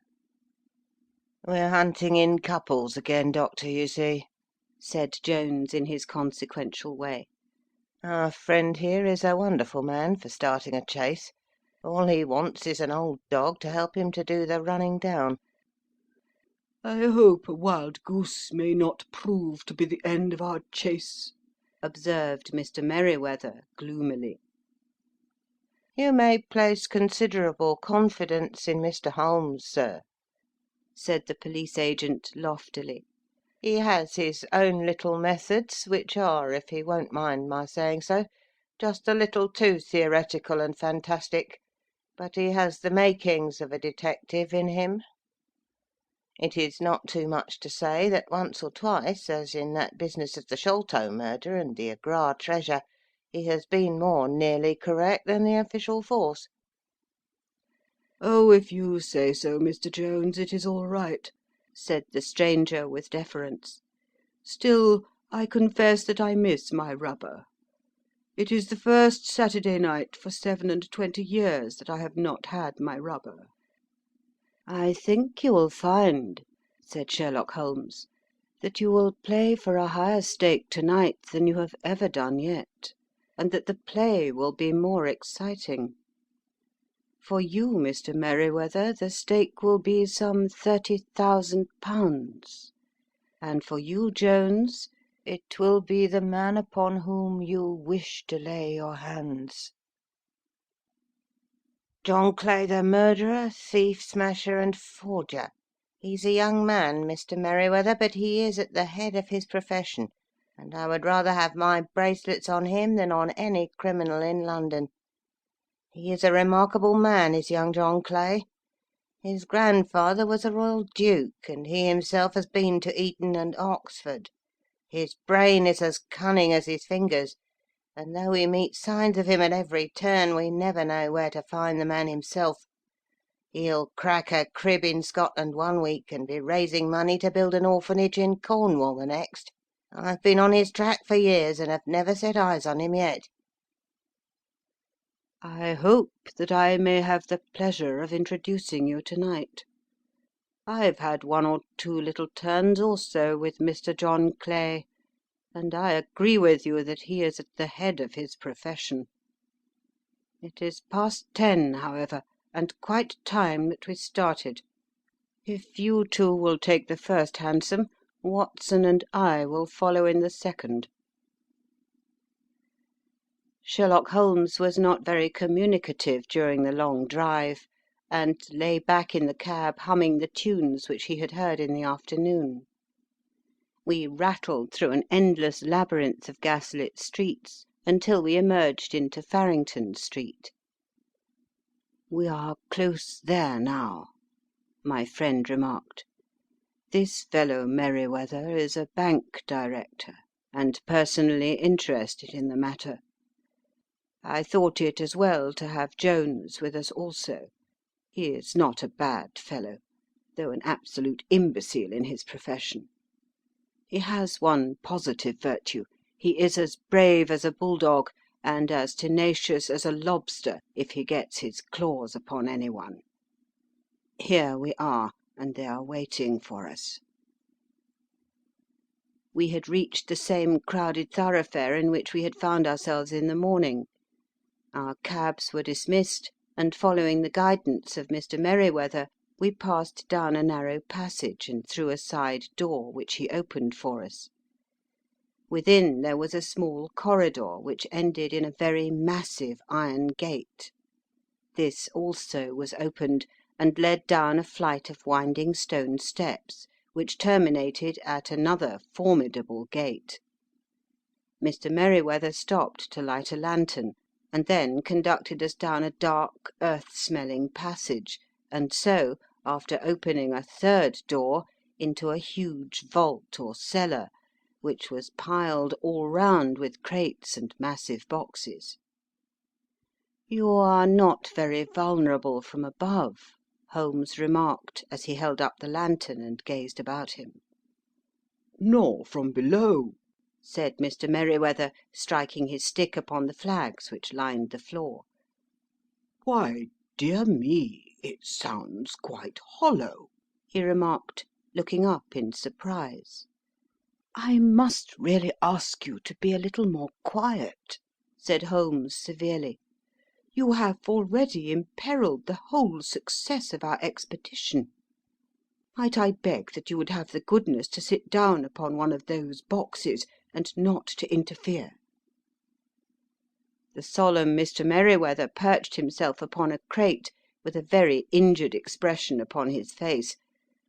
"We're hunting in couples again, Doctor, you see," said Jones in his consequential way. "Our friend here is a wonderful man for starting a chase. All he wants is an old dog to help him to do the running down." "I hope a wild goose may not prove to be the end of our chase," observed Mr. Merryweather gloomily. "You may place considerable confidence in Mr. Holmes, sir," said the police agent loftily. "He has his own little methods, which are, if he won't mind my saying so, just a little too theoretical and fantastic, but he has the makings of a detective in him. It is not too much to say that once or twice, as in that business of the Sholto murder and the Agra treasure, he has been more nearly correct than the official force." "Oh, if you say so, Mr. Jones, it is all right," said the stranger with deference. "Still, I confess that I miss my rubber. It is the first Saturday night for 27 years that I have not had my rubber." "I think you will find," said Sherlock Holmes, "that you will play for a higher stake to-night than you have ever done yet, and that the play will be more exciting. For you, Mr. Merryweather, the stake will be some £30,000, and for you, Jones, it will be the man upon whom you wish to lay your hands." "John Clay the murderer, thief, smasher, and forger. He's a young man, Mr. Merryweather, but he is at the head of his profession, and I would rather have my bracelets on him than on any criminal in London. He is a remarkable man, is young John Clay. His grandfather was a royal duke, and he himself has been to Eton and Oxford. His brain is as cunning as his fingers, and though we meet signs of him at every turn, we never know where to find the man himself. He'll crack a crib in Scotland one week, and be raising money to build an orphanage in Cornwall the next. I've been on his track for years, and have never set eyes on him yet." "I hope that I may have the pleasure of introducing you to-night. I've had one or two little turns also with Mr. John Clay, and I agree with you that he is at the head of his profession. It is past 10, however, and quite time that we started. If you two will take the first hansom, Watson and I will follow in the second." Sherlock Holmes was not very communicative during the long drive, and lay back in the cab humming the tunes which he had heard in the afternoon. We rattled through an endless labyrinth of gaslit streets until we emerged into Farrington Street. "We are close there now," my friend remarked. "This fellow Merryweather is a bank director, and personally interested in the matter. I thought it as well to have Jones with us also. He is not a bad fellow, though an absolute imbecile in his profession. He has one positive virtue. He is as brave as a bulldog, and as tenacious as a lobster if he gets his claws upon anyone. Here we are, and they are waiting for us." We had reached the same crowded thoroughfare in which we had found ourselves in the morning. Our cabs were dismissed, and following the guidance of Mr. Merryweather, we passed down a narrow passage and through a side door, which he opened for us. Within there was a small corridor which ended in a very massive iron gate. This also was opened, and led down a flight of winding stone steps, which terminated at another formidable gate. Mr. Merryweather stopped to light a lantern, and then conducted us down a dark, earth-smelling passage, and so, after opening a third door, into a huge vault or cellar, which was piled all round with crates and massive boxes. "You are not very vulnerable from above," Holmes remarked, as he held up the lantern and gazed about him. "Nor from below," said Mr. Merryweather, striking his stick upon the flags which lined the floor. "Why, dear me, it sounds quite hollow," he remarked, looking up in surprise. "I must really ask you to be a little more quiet," said Holmes severely. "You have already imperilled the whole success of our expedition. Might I beg that you would have the goodness to sit down upon one of those boxes, and not to interfere?" The solemn Mr. Merryweather perched himself upon a crate, with a very injured expression upon his face,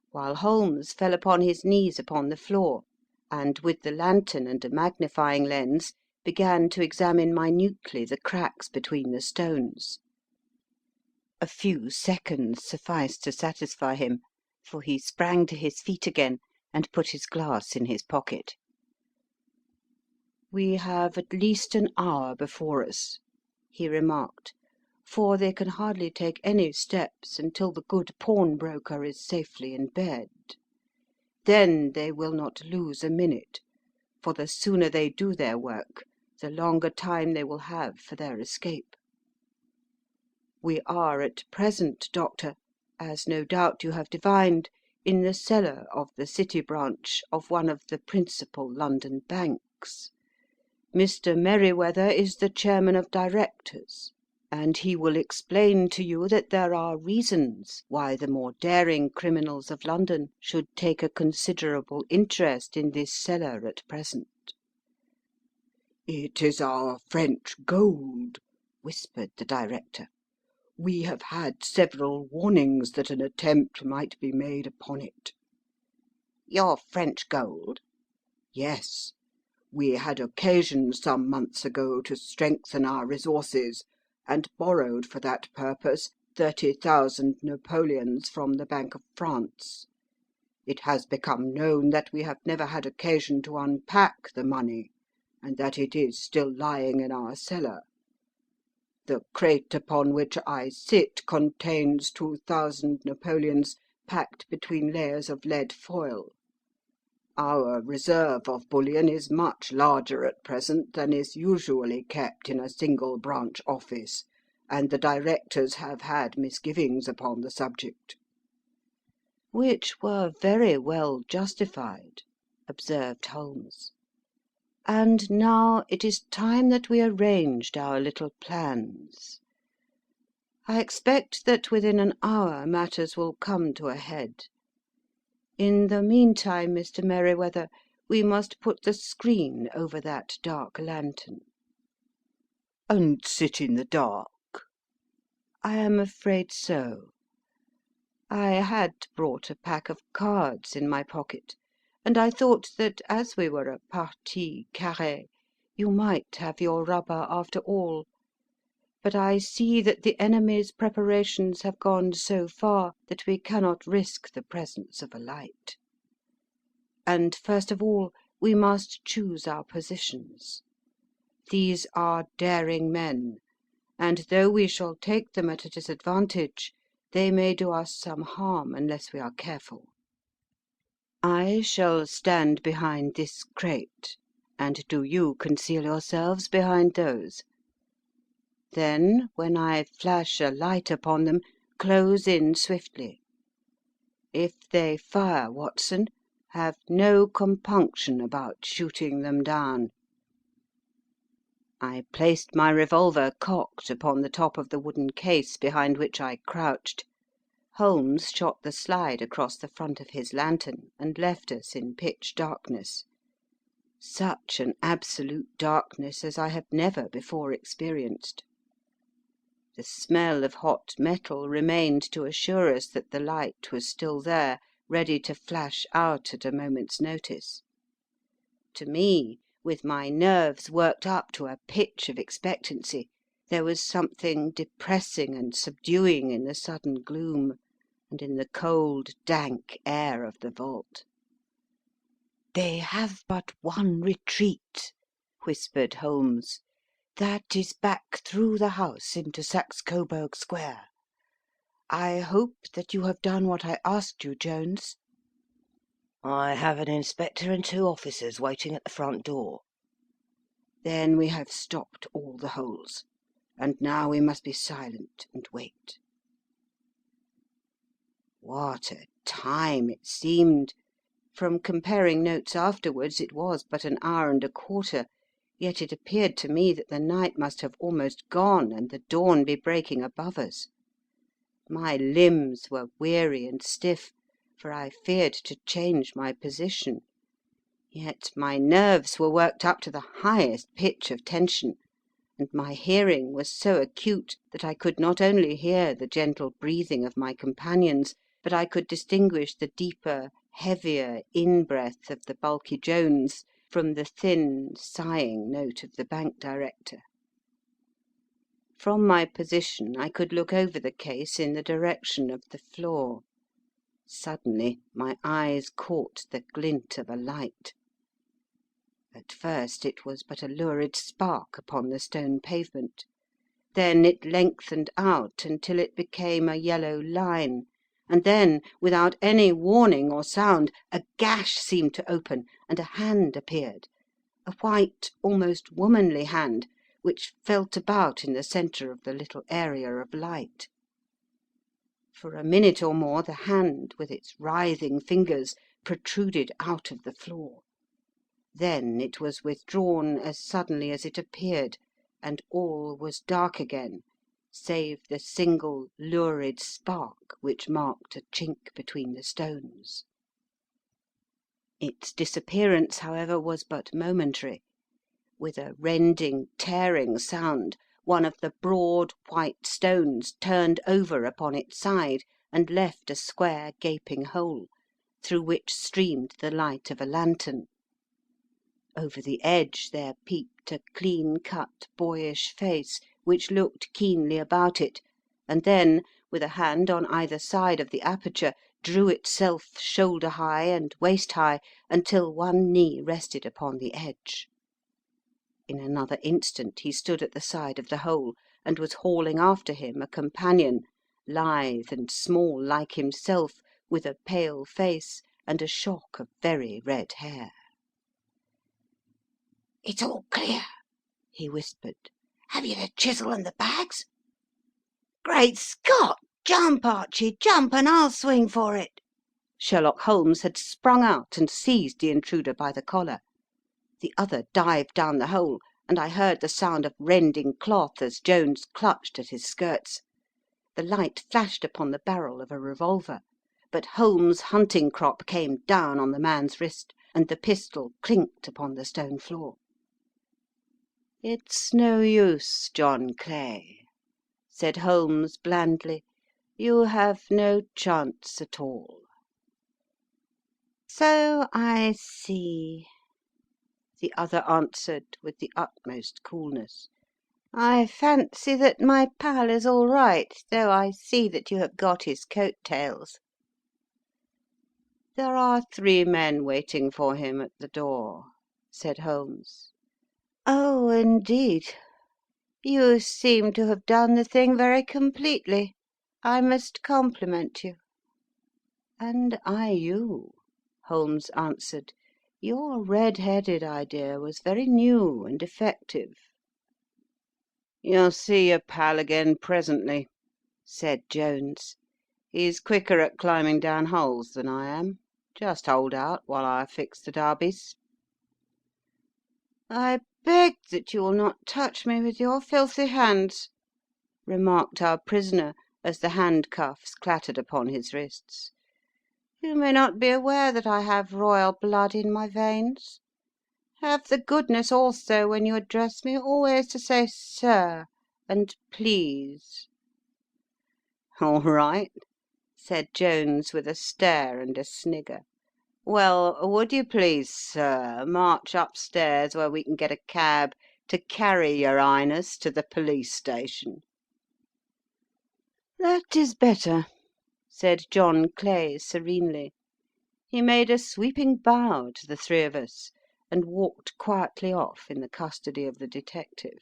while Holmes fell upon his knees upon the floor, and, with the lantern and a magnifying lens, began to examine minutely the cracks between the stones. A few seconds sufficed to satisfy him, for he sprang to his feet again and put his glass in his pocket. "We have at least an hour before us," he remarked, "for they can hardly take any steps until the good pawnbroker is safely in bed. Then they will not lose a minute, for the sooner they do their work, the longer time they will have for their escape. We are at present, Doctor, as no doubt you have divined, in the cellar of the City branch of one of the principal London banks. Mr. Merryweather is the chairman of directors, and he will explain to you that there are reasons why the more daring criminals of London should take a considerable interest in this cellar at present." "It is our French gold," whispered the director. "We have had several warnings that an attempt might be made upon it." "Your French gold?" "Yes. We had occasion some months ago to strengthen our resources, and borrowed for that purpose 30,000 Napoleons from the Bank of France. It has become known that we have never had occasion to unpack the money, and that it is still lying in our cellar. The crate upon which I sit contains 2,000 Napoleons packed between layers of lead foil. Our reserve of bullion is much larger at present than is usually kept in a single branch office, and the directors have had misgivings upon the subject." "Which were very well justified," observed Holmes. "And now it is time that we arranged our little plans. I expect that within an hour matters will come to a head. In the meantime, Mr. Merryweather, we must put the screen over that dark lantern." "And sit in the dark?" "I am afraid so. I had brought a pack of cards in my pocket, and I thought that, as we were a partie carrée, you might have your rubber after all. But I see that the enemy's preparations have gone so far that we cannot risk the presence of a light. And, first of all, we must choose our positions. These are daring men, and though we shall take them at a disadvantage, they may do us some harm unless we are careful. I shall stand behind this crate, and do you conceal yourselves behind those. Then, when I flash a light upon them, close in swiftly. If they fire, Watson, have no compunction about shooting them down." I placed my revolver cocked upon the top of the wooden case behind which I crouched. Holmes shot the slide across the front of his lantern and left us in pitch darkness. Such an absolute darkness as I have never before experienced. The smell of hot metal remained to assure us that the light was still there, ready to flash out at a moment's notice. To me, with my nerves worked up to a pitch of expectancy, there was something depressing and subduing in the sudden gloom, and in the cold, dank air of the vault. "They have but one retreat," whispered Holmes. "That is back through the house into Saxe Coburg Square. I hope that you have done what I asked you, Jones." "I have an inspector and 2 officers waiting at the front door." "Then we have stopped all the holes, and now we must be silent and wait." What a time it seemed! From comparing notes afterwards, it was but an hour and a quarter, yet it appeared to me that the night must have almost gone and the dawn be breaking above us. My limbs were weary and stiff, for I feared to change my position. Yet my nerves were worked up to the highest pitch of tension, and my hearing was so acute that I could not only hear the gentle breathing of my companions, but I could distinguish the deeper, heavier in-breath of the bulky Jones from the thin, sighing note of the bank director. From my position I could look over the case in the direction of the floor. Suddenly my eyes caught the glint of a light. At first it was but a lurid spark upon the stone pavement. Then it lengthened out until it became a yellow line, and then, without any warning or sound, a gash seemed to open and a hand appeared, a white, almost womanly hand, which felt about in the centre of the little area of light. For a minute or more the hand, with its writhing fingers, protruded out of the floor. Then it was withdrawn as suddenly as it appeared, and all was dark again, save the single lurid spark which marked a chink between the stones. Its disappearance, however, was but momentary. With a rending, tearing sound, one of the broad, white stones turned over upon its side and left a square, gaping hole, through which streamed the light of a lantern. Over the edge there peeped a clean-cut, boyish face, which looked keenly about it, and then, with a hand on either side of the aperture, drew itself shoulder-high and waist-high until one knee rested upon the edge. In another instant he stood at the side of the hole, and was hauling after him a companion, lithe and small like himself, with a pale face and a shock of very red hair. "It's all clear," he whispered. "Have you the chisel and the bags?" "Great Scott! Jump, Archie, jump, and I'll swing for it." Sherlock Holmes had sprung out and seized the intruder by the collar. The other dived down the hole, and I heard the sound of rending cloth as Jones clutched at his skirts. The light flashed upon the barrel of a revolver, but Holmes' hunting crop came down on the man's wrist, and the pistol clinked upon the stone floor. "It's no use, John Clay," said Holmes blandly. "You have no chance at all." "So I see," the other answered with the utmost coolness. "I fancy that my pal is all right, though I see that you have got his coat tails." "There are 3 men waiting for him at the door," said Holmes. "Oh, indeed. You seem to have done the thing very completely. I must compliment you." "And I you," Holmes answered. Your red-headed idea was very new and effective." "You'll see your pal again presently," said Jones. "He's quicker at climbing down holes than I am. Just hold out while I fix the derbies." "I beg that you will not touch me with your filthy hands," remarked our prisoner, as the handcuffs clattered upon his wrists. "You may not be aware that I have royal blood in my veins. Have the goodness also, when you address me, always to say 'sir' and 'please.'" "All right," said Jones, with a stare and a snigger. "Well, would you please, sir, march upstairs where we can get a cab to carry your Highness to the police station?" "That is better," said John Clay serenely. He made a sweeping bow to the three of us, and walked quietly off in the custody of the detective.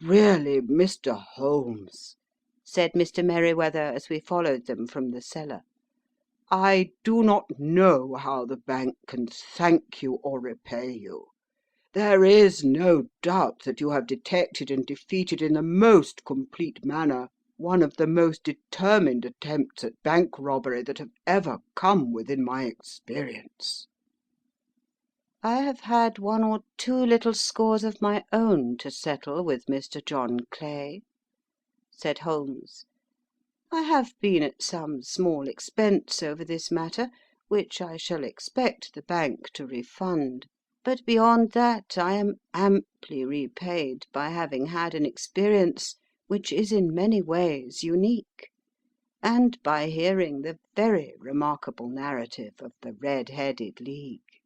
"Really, Mr. Holmes," said Mr. Merryweather, as we followed them from the cellar, "I do not know how the bank can thank you or repay you. There is no doubt that you have detected and defeated in the most complete manner one of the most determined attempts at bank robbery that have ever come within my experience." "I have had one or two little scores of my own to settle with Mr. John Clay," said Holmes. "I have been at some small expense over this matter, which I shall expect the bank to refund. But beyond that I am amply repaid by having had an experience which is in many ways unique, and by hearing the very remarkable narrative of the Red-Headed League.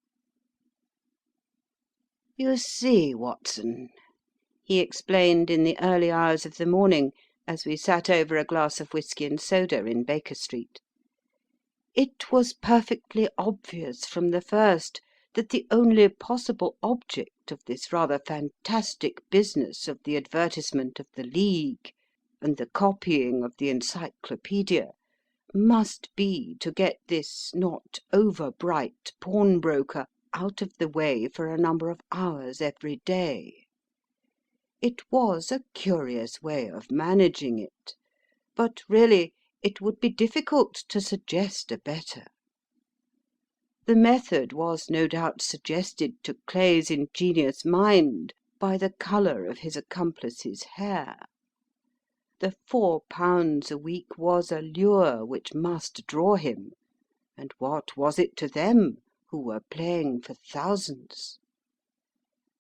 You see, Watson," he explained in the early hours of the morning, as we sat over a glass of whisky and soda in Baker Street, "it was perfectly obvious from the first that the only possible object of this rather fantastic business of the advertisement of the League and the copying of the Encyclopaedia must be to get this not over bright pawnbroker out of the way for a number of hours every day. It was a curious way of managing it, but really it would be difficult to suggest a better. The method was no doubt suggested to Clay's ingenious mind by the colour of his accomplice's hair. The £4 a week was a lure which must draw him, and what was it to them, who were playing for thousands?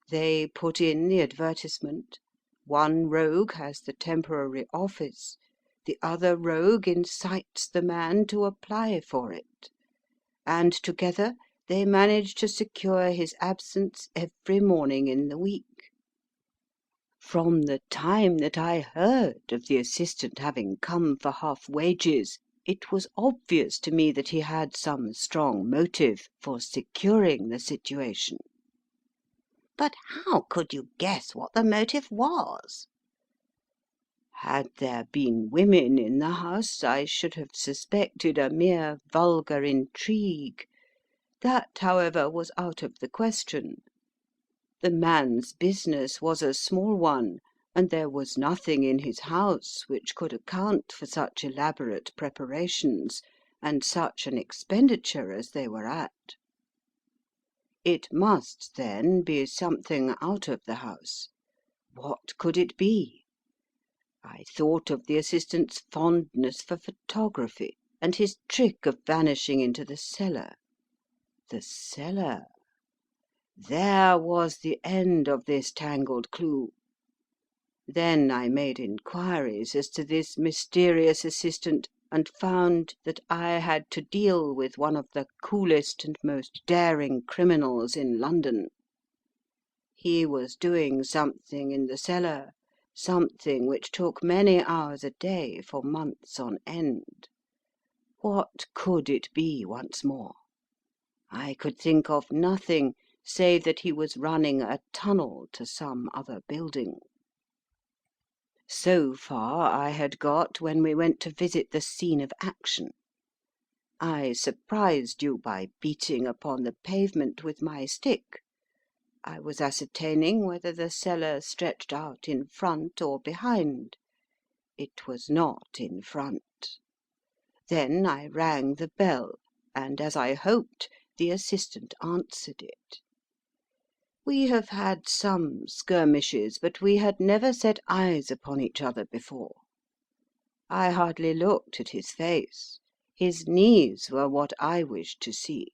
They put in the advertisement, one rogue has the temporary office, the other rogue incites the man to apply for it, and together they manage to secure his absence every morning in the week. From the time that I heard of the assistant having come for half wages, it was obvious to me that he had some strong motive for securing the situation." But how could you guess what the motive was? "Had there been women in the house, I should have suspected a mere vulgar intrigue. That, however, was out of the question. The man's business was a small one, and there was nothing in his house which could account for such elaborate preparations and such an expenditure as they were at. It must, then, be something out of the house. What could it be? I thought of the assistant's fondness for photography, and his trick of vanishing into the cellar. The cellar! There was the end of this tangled clue. Then I made inquiries as to this mysterious assistant, and found that I had to deal with one of the coolest and most daring criminals in London. He was doing something in the cellar, something which took many hours a day for months on end. What could it be once more? I could think of nothing save that he was running a tunnel to some other building. So far I had got when we went to visit the scene of action. I surprised you by beating upon the pavement with my stick. I was ascertaining whether the cellar stretched out in front or behind. It was not in front. Then I rang the bell, and, as I hoped, the assistant answered it. We have had some skirmishes, but we had never set eyes upon each other before. I hardly looked at his face. His knees were what I wished to see.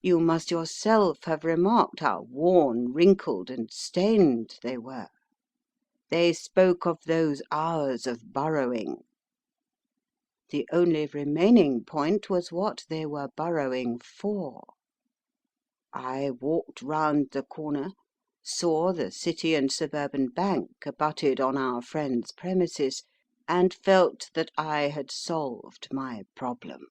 You must yourself have remarked how worn, wrinkled, and stained they were. They spoke of those hours of burrowing. The only remaining point was what they were burrowing for. I walked round the corner, saw the City and Suburban Bank abutted on our friend's premises, and felt that I had solved my problem.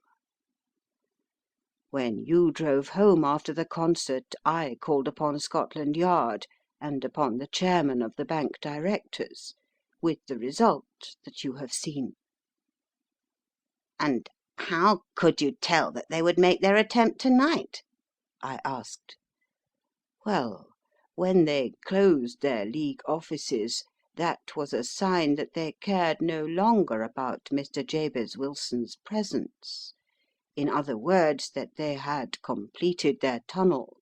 When you drove home after the concert, I called upon Scotland Yard and upon the chairman of the bank directors, with the result that you have seen. And how could you tell that they would make their attempt tonight? I asked. Well, when they closed their League offices, that was a sign that they cared no longer about Mr. Jabez Wilson's presence. In other words, that they had completed their tunnel.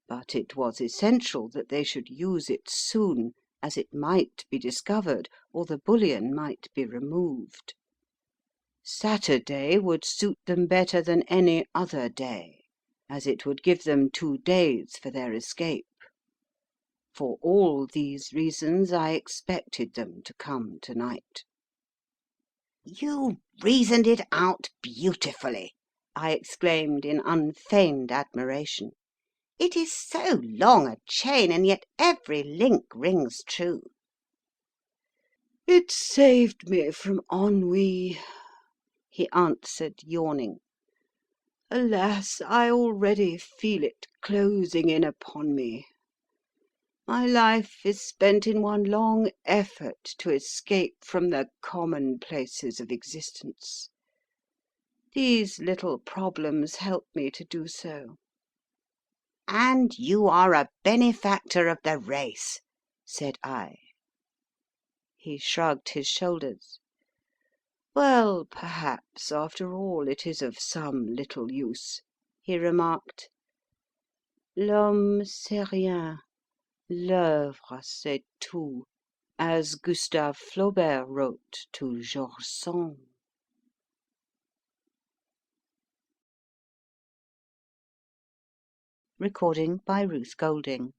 But it was essential that they should use it soon, as it might be discovered, or the bullion might be removed. Saturday would suit them better than any other day, as it would give them 2 days for their escape. For all these reasons I expected them to come tonight. You reasoned it out beautifully, I exclaimed in unfeigned admiration. It is so long a chain, and yet every link rings true. It saved me from ennui, he answered, yawning. Alas, I already feel it closing in upon me. My life is spent in one long effort to escape from the commonplaces of existence. These little problems help me to do so. And you are a benefactor of the race, said I. He shrugged his shoulders. Well, perhaps, after all, it is of some little use, he remarked. L'homme c'est rien, l'œuvre c'est tout, as Gustave Flaubert wrote to George Sand. Recording by Ruth Golding.